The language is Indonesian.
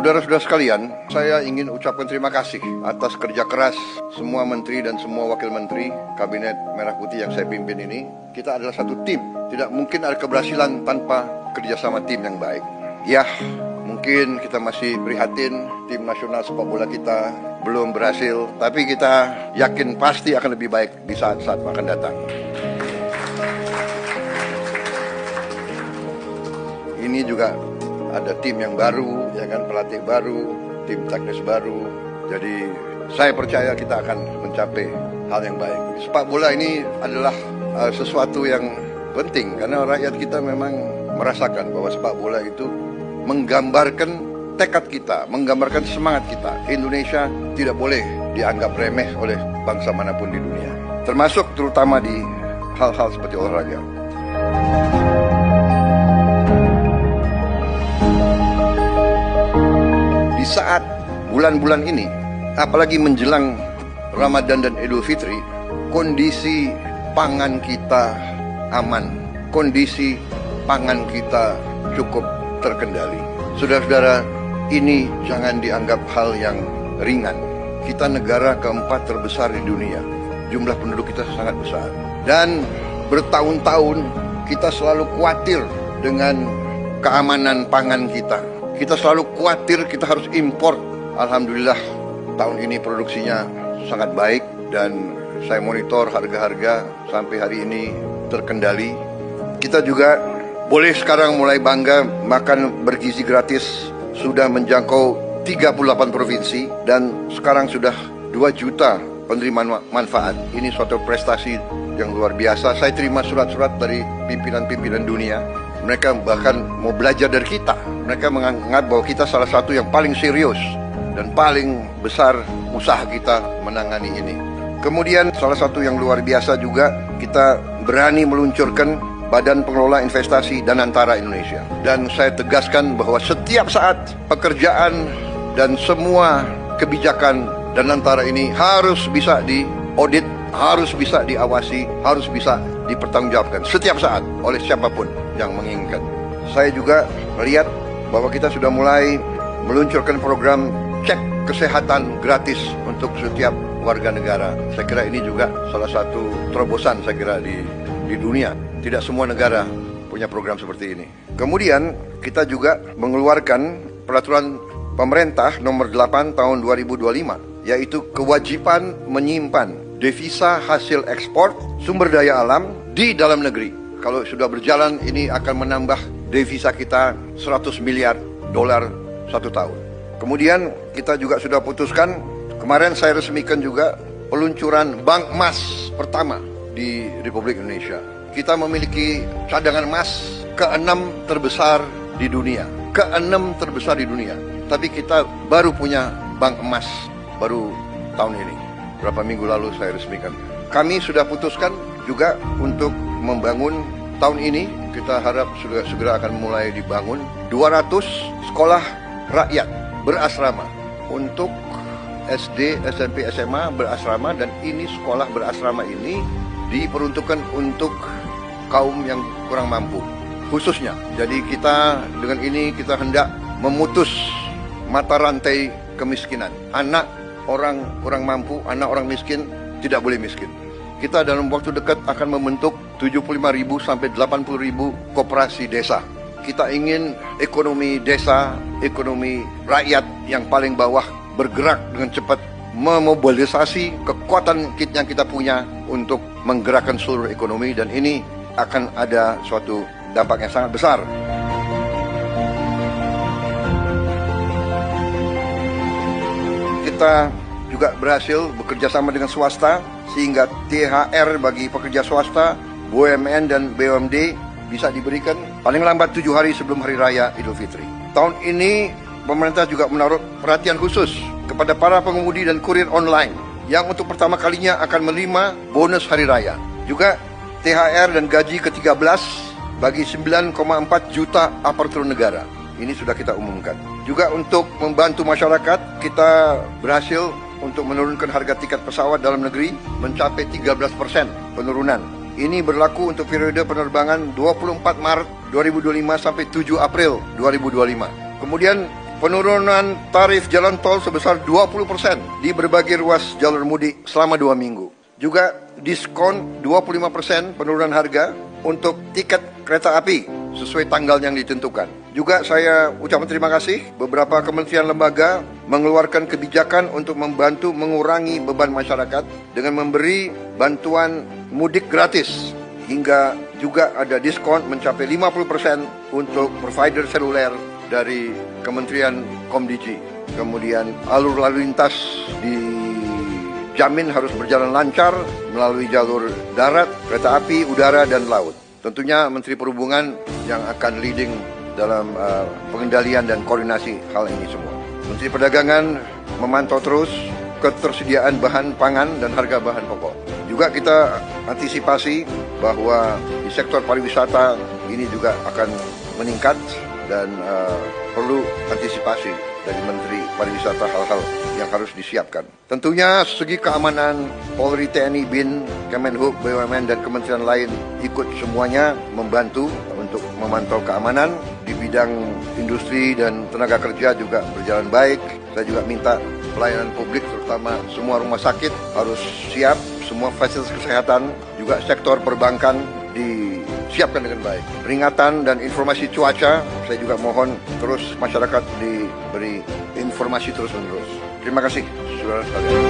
Saudara-saudara sekalian, saya ingin ucapkan terima kasih atas kerja keras semua menteri dan semua wakil menteri Kabinet Merah Putih yang saya pimpin ini. Kita adalah satu tim, tidak mungkin ada keberhasilan tanpa kerjasama tim yang baik. Ya, mungkin kita masih prihatin tim nasional sepak bola kita belum berhasil, tapi kita yakin pasti akan lebih baik di saat-saat akan datang. Ini juga ada tim yang baru, ya kan, pelatih baru, tim teknis baru. Jadi saya percaya kita akan mencapai hal yang baik. Sepak bola ini adalah sesuatu yang penting karena rakyat kita memang merasakan bahwa sepak bola itu menggambarkan tekad kita, menggambarkan semangat kita. Indonesia tidak boleh dianggap remeh oleh bangsa manapun di dunia, termasuk terutama di hal-hal seperti olahraga. Di saat bulan-bulan ini, apalagi menjelang Ramadan dan Idul Fitri, kondisi pangan kita aman, kondisi pangan kita cukup terkendali. Saudara-saudara, ini jangan dianggap hal yang ringan. Kita negara keempat terbesar di dunia, jumlah penduduk kita sangat besar, dan bertahun-tahun kita selalu khawatir dengan keamanan pangan kita. Kita selalu khawatir kita harus impor. Alhamdulillah tahun ini produksinya sangat baik dan saya monitor harga-harga sampai hari ini terkendali. Kita juga boleh sekarang mulai bangga makan bergizi gratis, sudah menjangkau 38 provinsi dan sekarang sudah 2 juta penerima manfaat. Ini suatu prestasi yang luar biasa. Saya terima surat-surat dari pimpinan-pimpinan dunia. Mereka bahkan mau belajar dari kita. Mereka menganggap bahwa kita salah satu yang paling serius dan paling besar usaha kita menangani ini. Kemudian salah satu yang luar biasa juga, kita berani meluncurkan Badan Pengelola Investasi Danantara Indonesia. Dan saya tegaskan bahwa setiap saat pekerjaan dan semua kebijakan Danantara ini harus bisa diaudit, harus bisa diawasi, harus bisa dipertanggungjawabkan setiap saat oleh siapapun yang menginginkan. Saya juga melihat bahwa kita sudah mulai meluncurkan program cek kesehatan gratis untuk setiap warga negara. Saya kira ini juga salah satu terobosan saya kira di dunia. Tidak semua negara punya program seperti ini. Kemudian kita juga mengeluarkan peraturan pemerintah nomor 8 tahun 2025, yaitu kewajiban menyimpan devisa hasil ekspor sumber daya alam di dalam negeri. Kalau sudah berjalan, ini akan menambah devisa kita 100 miliar dolar 1 tahun. Kemudian kita juga sudah putuskan, kemarin saya resmikan juga peluncuran bank emas pertama di Republik Indonesia. Kita memiliki cadangan emas ke-6 terbesar di dunia. Ke-6 terbesar di dunia. Tapi kita baru punya bank emas baru tahun ini. Berapa minggu lalu saya resmikan. Kami sudah putuskan juga untuk membangun tahun ini, kita harap segera akan mulai dibangun 200 sekolah rakyat berasrama untuk SD, SMP, SMA berasrama, dan ini sekolah berasrama ini diperuntukkan untuk kaum yang kurang mampu khususnya. Jadi kita dengan ini kita hendak memutus mata rantai kemiskinan. Anak orang kurang mampu, anak orang miskin tidak boleh miskin. Kita dalam waktu dekat akan membentuk 75.000 sampai 80.000 koperasi desa. Kita ingin ekonomi desa, ekonomi rakyat yang paling bawah bergerak dengan cepat, memobilisasi kekuatan yang kita punya untuk menggerakkan seluruh ekonomi, dan ini akan ada suatu dampak yang sangat besar. Kita juga berhasil bekerja sama dengan swasta sehingga THR bagi pekerja swasta, BUMN dan BUMD bisa diberikan paling lambat 7 hari sebelum Hari Raya Idul Fitri. Tahun ini pemerintah juga menaruh perhatian khusus kepada para pengemudi dan kurir online yang untuk pertama kalinya akan menerima bonus Hari Raya. Juga THR dan gaji ke-13 bagi 9,4 juta aparatur negara. Ini sudah kita umumkan. Juga untuk membantu masyarakat, kita berhasil untuk menurunkan harga tiket pesawat dalam negeri mencapai 13% penurunan. Ini berlaku untuk periode penerbangan 24 Maret 2025 sampai 7 April 2025. Kemudian penurunan tarif jalan tol sebesar 20% di berbagai ruas jalur mudik selama 2 minggu. Juga diskon 25% penurunan harga untuk tiket kereta api sesuai tanggal yang ditentukan. Juga saya ucapkan terima kasih beberapa kementerian lembaga mengeluarkan kebijakan untuk membantu mengurangi beban masyarakat dengan memberi bantuan mudik gratis, hingga juga ada diskon mencapai 50% untuk provider seluler dari Kementerian Komdiji. Kemudian alur lalu lintas dijamin harus berjalan lancar melalui jalur darat, kereta api, udara, dan laut. Tentunya Menteri Perhubungan yang akan leading dalam pengendalian dan koordinasi hal ini semua. Menteri Perdagangan memantau terus ketersediaan bahan pangan dan harga bahan pokok. Juga kita antisipasi bahwa di sektor pariwisata ini juga akan meningkat dan perlu antisipasi dari Menteri Pariwisata hal-hal yang harus disiapkan. Tentunya segi keamanan Polri, TNI, BIN, Kemenhub, BUMN, dan kementerian lain ikut semuanya membantu untuk memantau keamanan. Di bidang industri dan tenaga kerja juga berjalan baik. Saya juga minta pelayanan publik terutama semua rumah sakit harus siap, semua fasilitas kesehatan, juga sektor perbankan disiapkan dengan baik. Peringatan dan informasi cuaca, saya juga mohon terus masyarakat diberi informasi terus-menerus. Terima kasih, saudara sekalian.